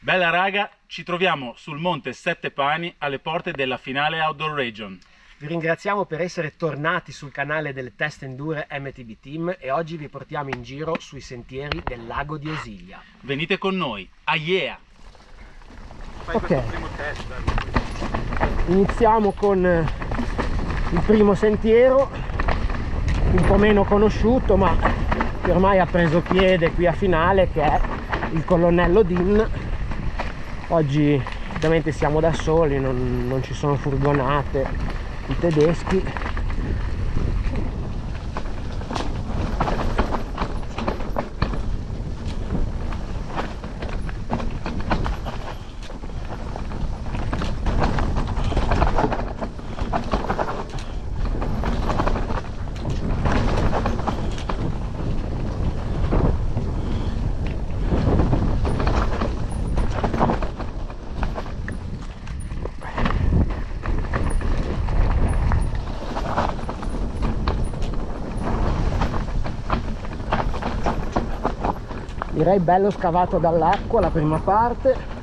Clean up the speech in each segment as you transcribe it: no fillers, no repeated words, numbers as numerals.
Bella raga, ci troviamo sul Monte Sette Pani alle porte della finale Outdoor Region. Vi ringraziamo per essere tornati sul canale del Test Endure MTB Team e oggi vi portiamo in giro sui sentieri del lago di Osiglia. Venite con noi, yeah! Ok, iniziamo con il primo sentiero, un po' meno conosciuto ma che ormai ha preso piede qui a Finale, che è il Colonnello Din. Oggi ovviamente siamo da soli, non ci sono furgonate, i tedeschi. Direi bello scavato dall'acqua la prima parte.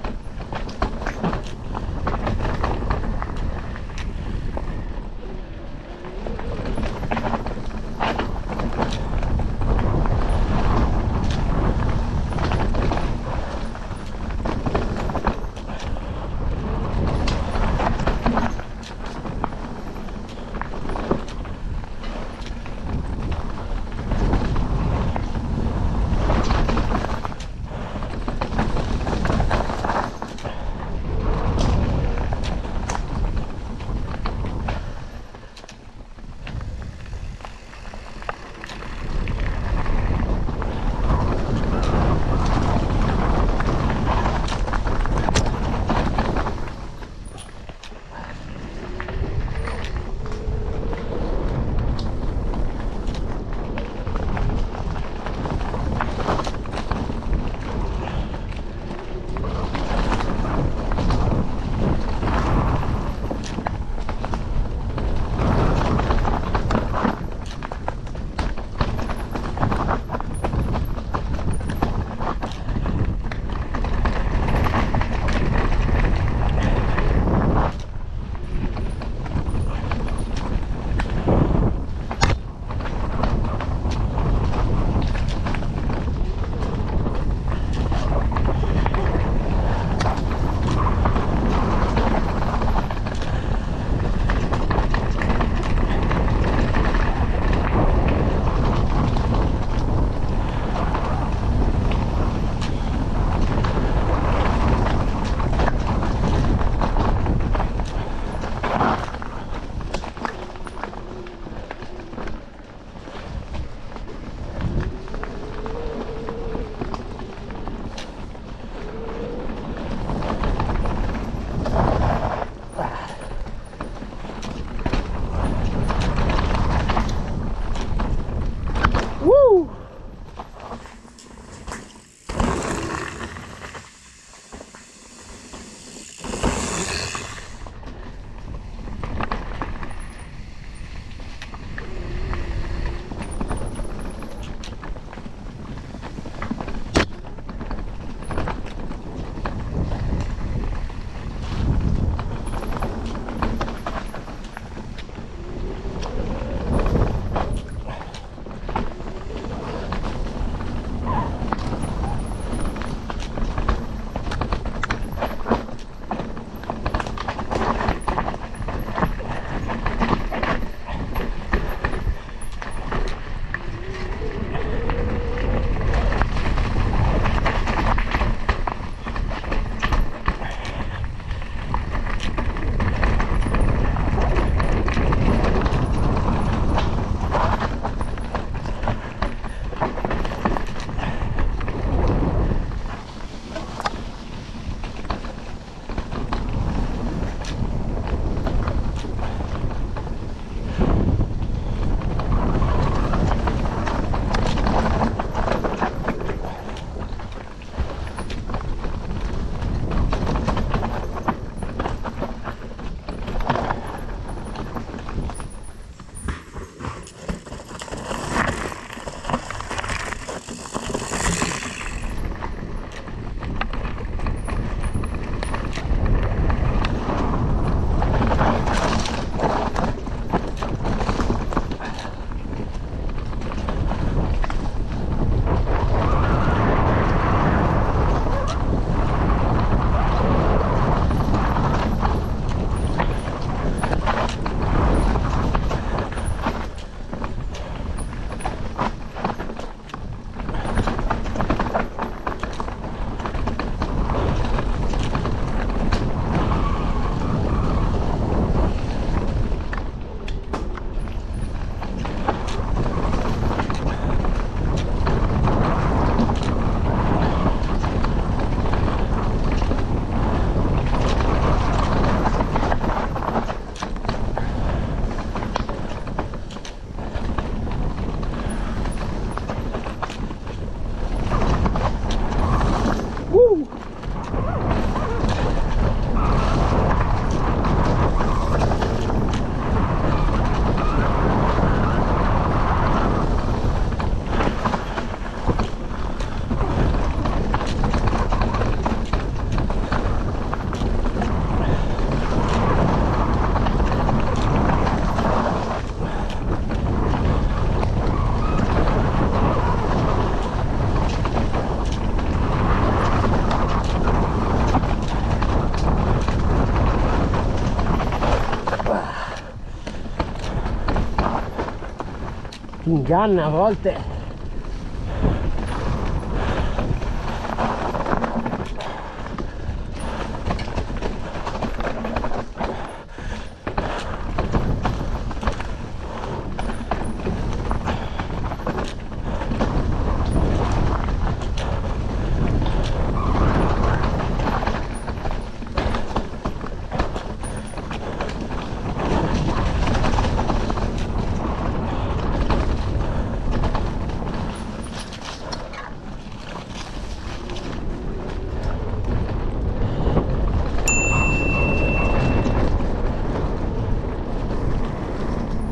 inganna a volte.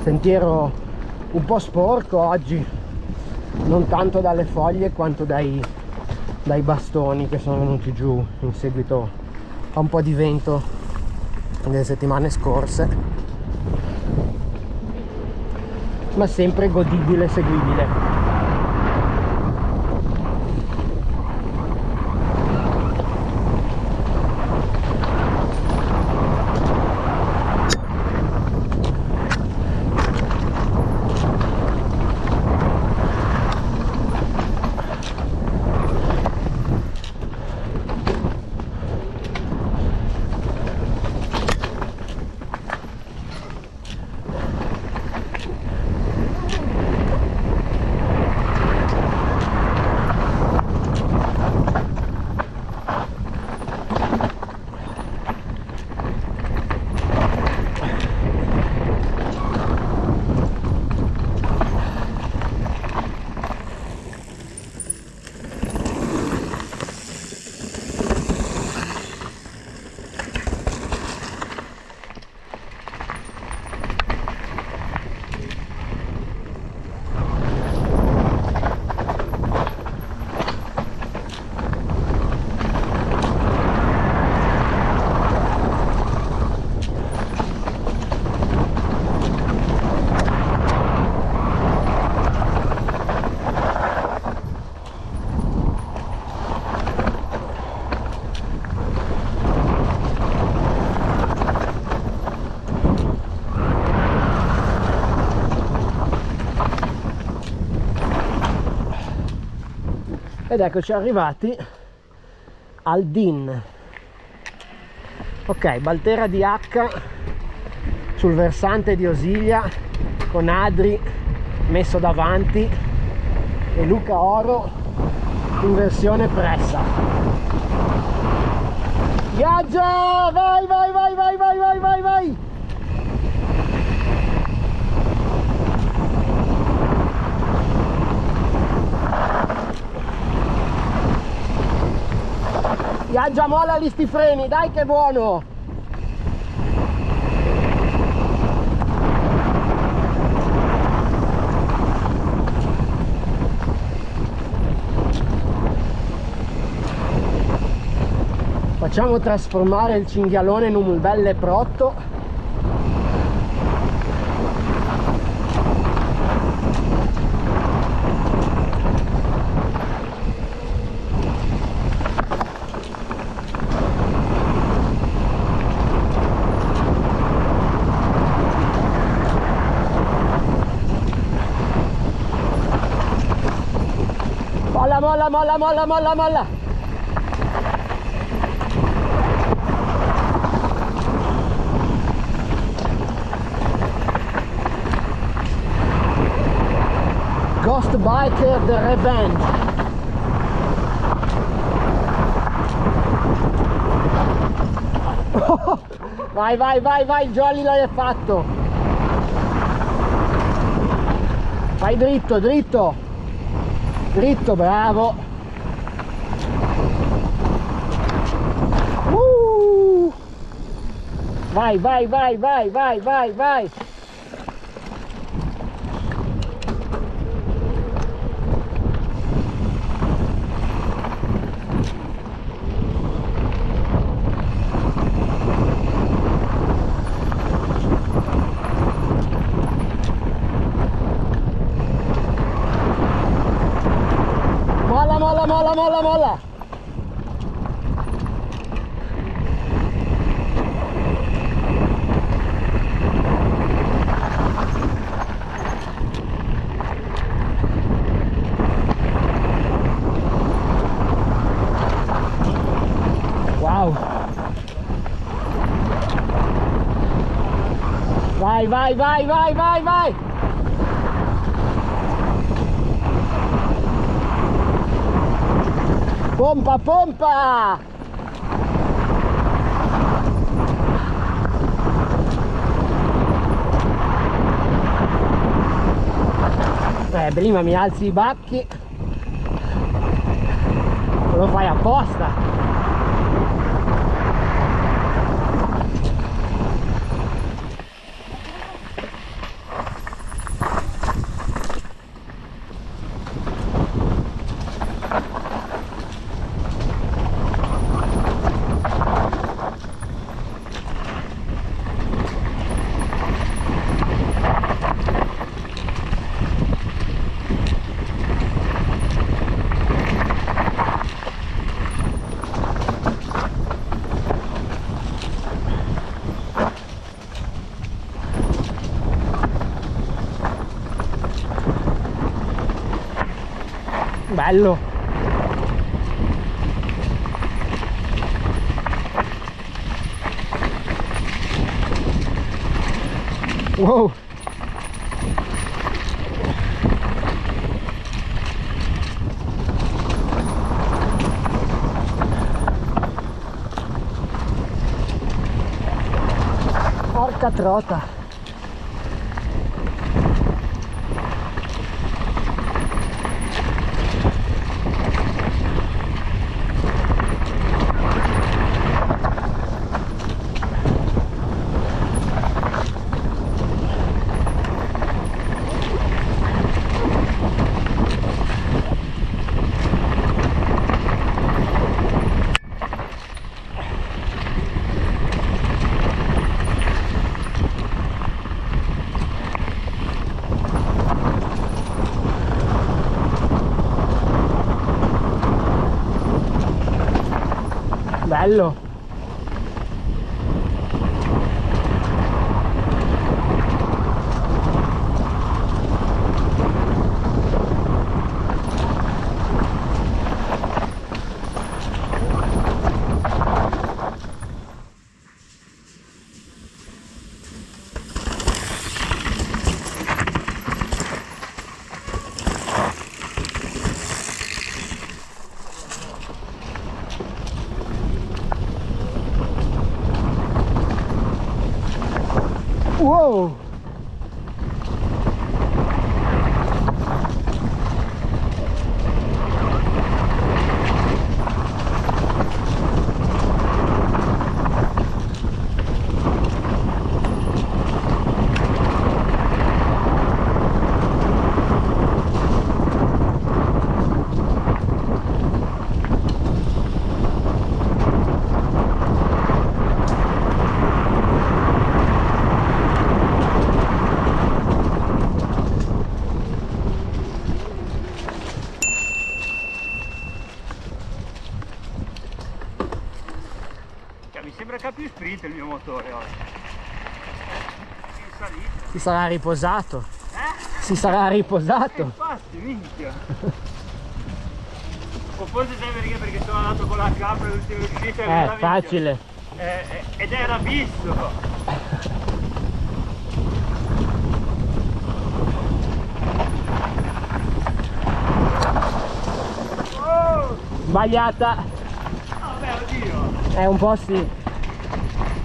Sentiero un po' sporco oggi, non tanto dalle foglie quanto dai bastoni che sono venuti giù in seguito a un po' di vento nelle settimane scorse, ma sempre godibile e seguibile. Ed eccoci arrivati al DIN. Ok, Baltera di H sul versante di Osiglia con Adri messo davanti e Luca Oro in versione pressa. Viaggia! Vai, vai, vai, vai, vai, vai, vai, vai! Viaggia, molla gli sti freni, dai che buono! Facciamo trasformare il cinghialone in un bel leprotto. Molla, molla, molla, molla, molla, molla. Ghost Biker The Revenge. Vai, vai, vai, vai, Jolly l'hai fatto. Vai dritto, dritto. Dritto, bravo. Vai, vai, vai, vai, vai, vai, vai. Molla, molla, molla, molla, molla. Vai, vai, vai, vai, vai, vai! Pompa, pompa! Prima mi alzi i bacchi, lo fai apposta. Bello. Wow. Porca trota. Bello. Wow! Mi sembra che ha più sprint il mio motore oggi. In salita. Si sarà riposato. Si sarà riposato. Infatti, minchia. O forse sai perché sono andato con la capra l'ultima uscita. Facile. Ed era visto. Sbagliata. Vabbè, oddio. Un po' sì.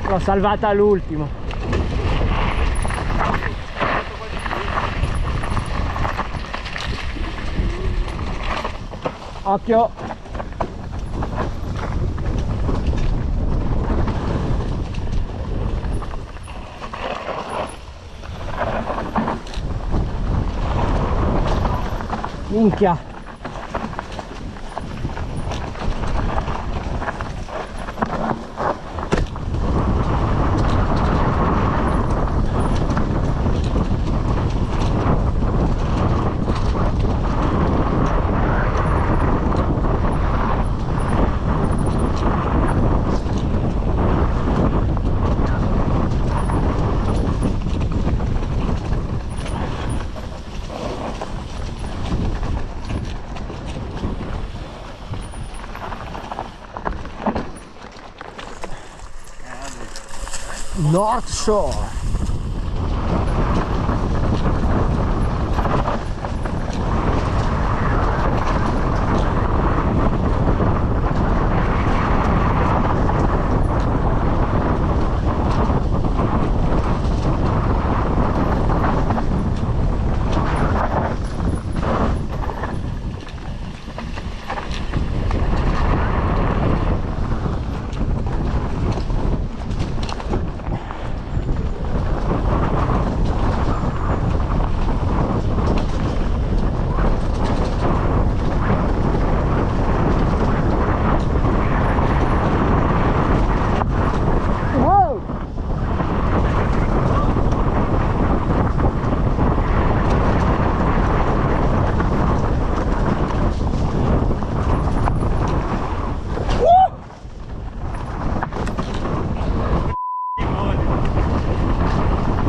L'ho salvata all'ultimo. Occhio. Minchia. North Shore.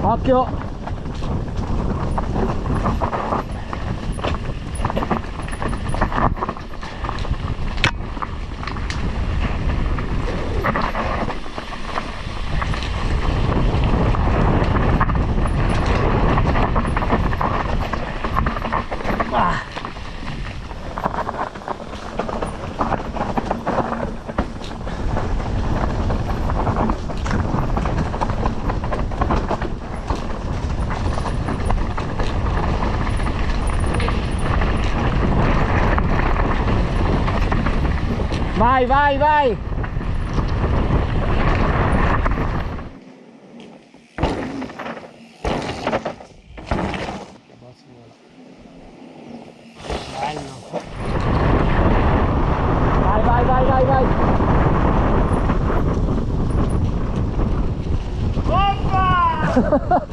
Occhio. Ah. Vai, vai, vai! Bello! Vai, vai, vai, vai, vai! Oppa!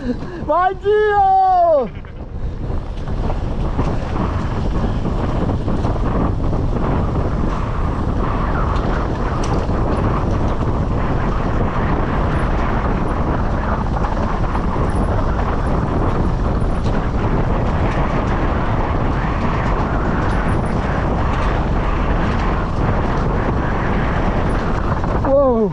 Vai, Gio! Wow!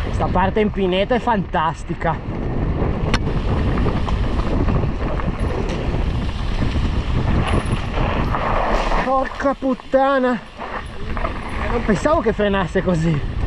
Questa parte in pineta è fantastica. Porca puttana! Non pensavo che frenasse così.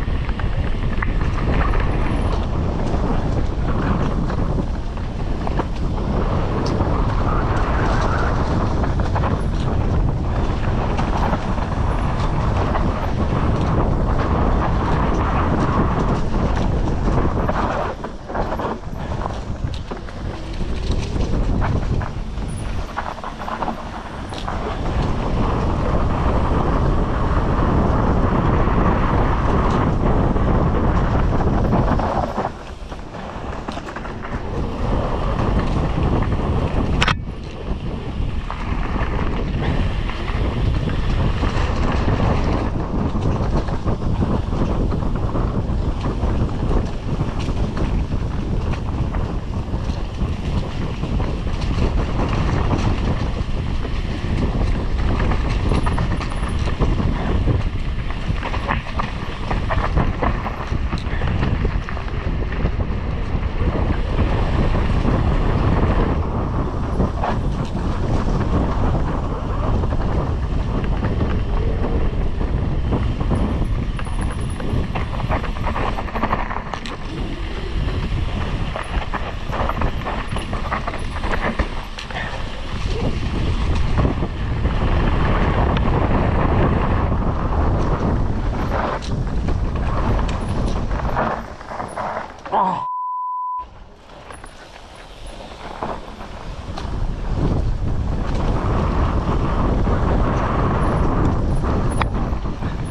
Oh.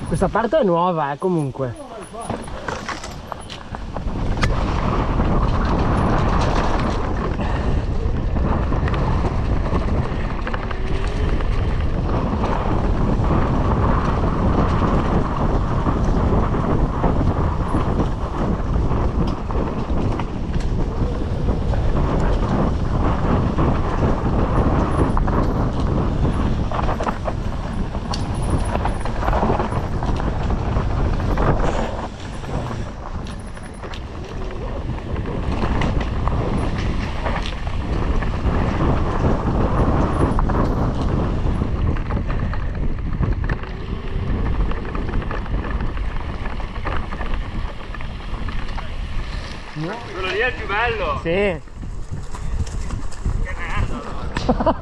Questa parte è nuova, comunque. è il più bello. Sì. Che merda.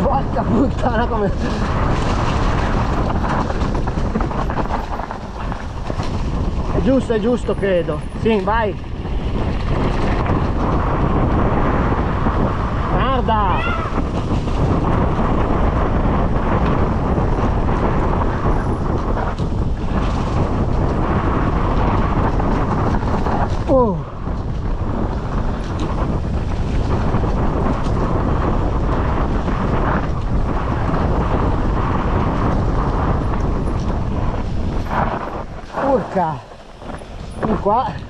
Porca puttana come... È giusto credo. Sì, vai. Guarda. Oh. Urca, di qua.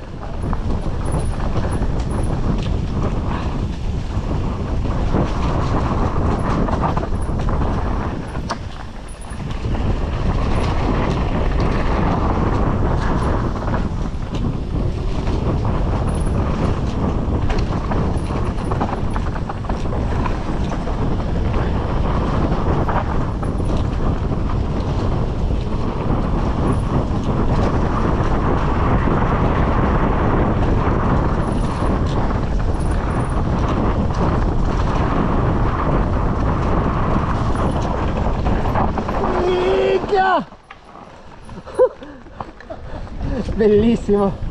Minchia! Bellissimo.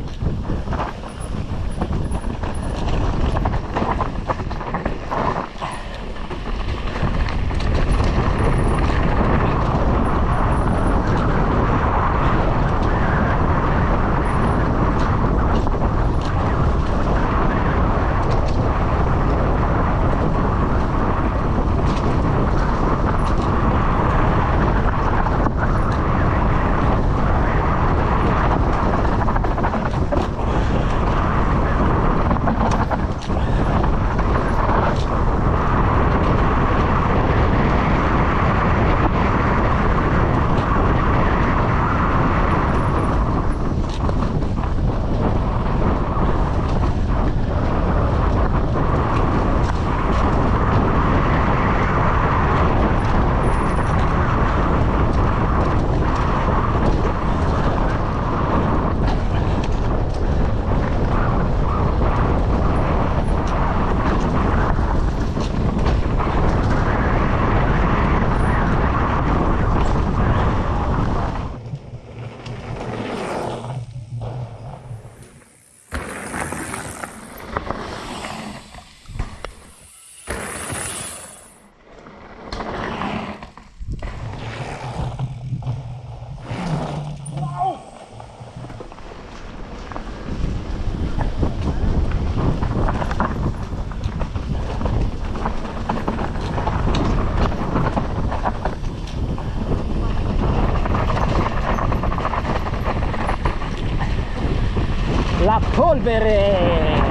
La polvere.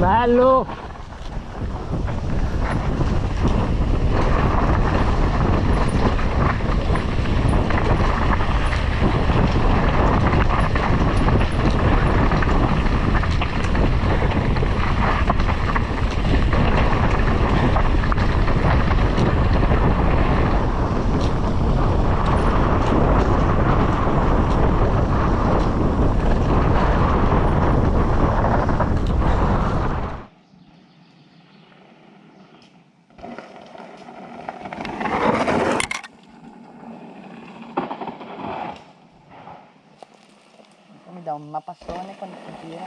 Bello! Mi dà un mappassone quando si gira.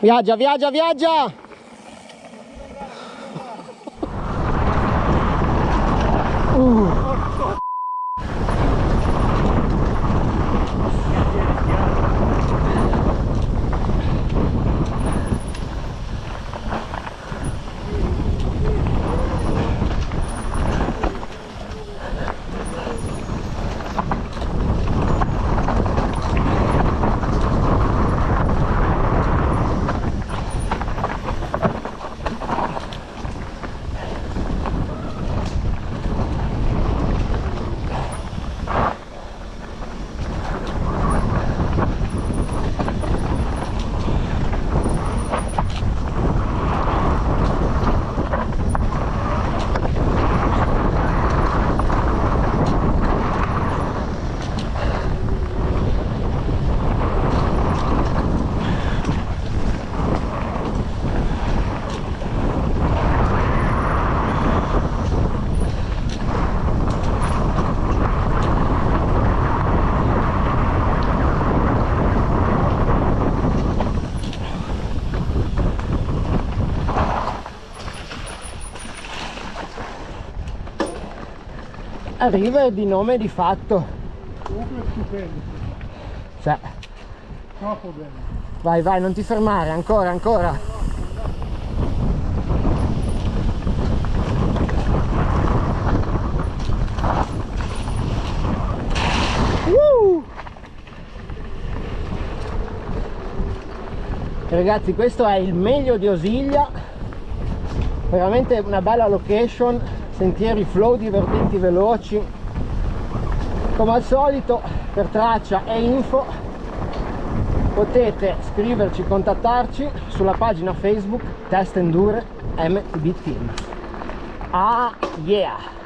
Viaggia, viaggia, viaggia! River di nome e di fatto. Comunque è stupendo, Sì. troppo bello. Vai, vai, non ti fermare, ancora, ancora. Ragazzi, questo è il meglio di Osiglia, veramente una bella location, sentieri flow divertenti, veloci. Come al solito, per traccia e info potete scriverci, contattarci sulla pagina Facebook Test Endure MTB Team. Ah yeah!